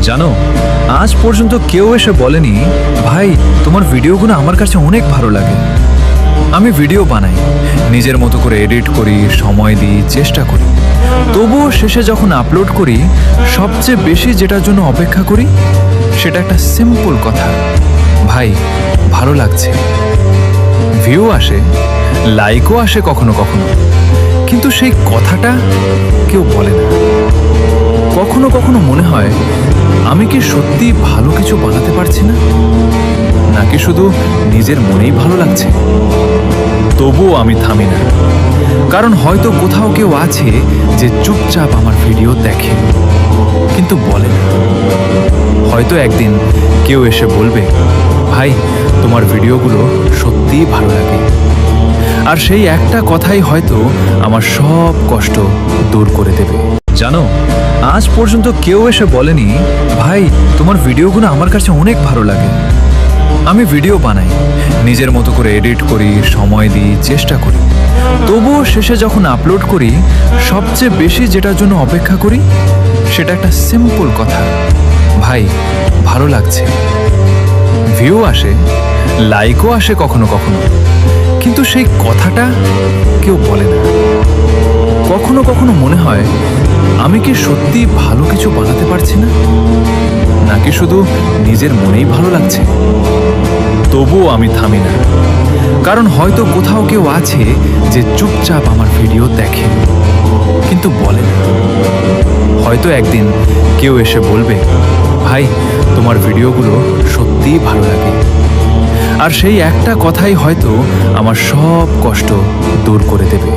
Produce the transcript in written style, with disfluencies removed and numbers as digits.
জানো, আজ পর্যন্ত কেউ এসে বলেনি ভাই তোমার ভিডিওগুলো আমার কাছে অনেক ভালো লাগে। আমি ভিডিও বানাই, নিজের মতো করে এডিট করি, সময় দিই, চেষ্টা করি, তবুও শেষে যখন আপলোড করি সবচেয়ে বেশি যেটার জন্য অপেক্ষা করি সেটা একটা সিম্পল কথা, ভাই ভালো লাগছে। ভিউ আসে, লাইকও আসে কখনো কখনো, কিন্তু সেই কথাটা কেউ বলে না। কখনো কখনো মনে হয় আমি কি সত্যি ভালো কিছু বানাতে পারছি না, নাকি শুধু নিজের মনেই ভালো লাগছে। তবুও আমি থামি না, কারণ হয়তো কোথাও কেউ আছে যে চুপচাপ আমার ভিডিও দেখে কিন্তু বলে না। হয়তো একদিন কেউ এসে বলবে ভাই তোমার ভিডিওগুলো সত্যিই ভালো লাগে, আর সেই একটা কথাই হয়তো আমার সব কষ্ট দূর করে দেবে। জানো, আজ পর্যন্ত কেউ এসে বলেনি ভাই তোমার ভিডিওগুলো আমার কাছে অনেক ভালো লাগে। আমি ভিডিও বানাই, নিজের মতো করে এডিট করি, সময় দিই, চেষ্টা করি, তবুও শেষে যখন আপলোড করি সবচেয়ে বেশি যেটার জন্য অপেক্ষা করি সেটা একটা সিম্পল কথা, ভাই ভালো লাগছে। ভিউ আসে, লাইকও আসে কখনো কখনো, কিন্তু সেই কথাটা কেউ বলে না। কখনো কখনো মনে হয় আমি কি সত্যি ভালো কিছু বানাতে পারছি না, নাকি শুধু নিজের মনেই ভালো লাগছে। তবুও আমি থামি না, কারণ হয়তো কোথাও কেউ আছে যে চুপচাপ আমার ভিডিও দেখে কিন্তু বলে না। হয়তো একদিন কেউ এসে বলবে ভাই তোমার ভিডিওগুলো সত্যিই ভালো লাগে, আর সেই একটা কথাই হয়তো আমার সব কষ্ট দূর করে দেবে।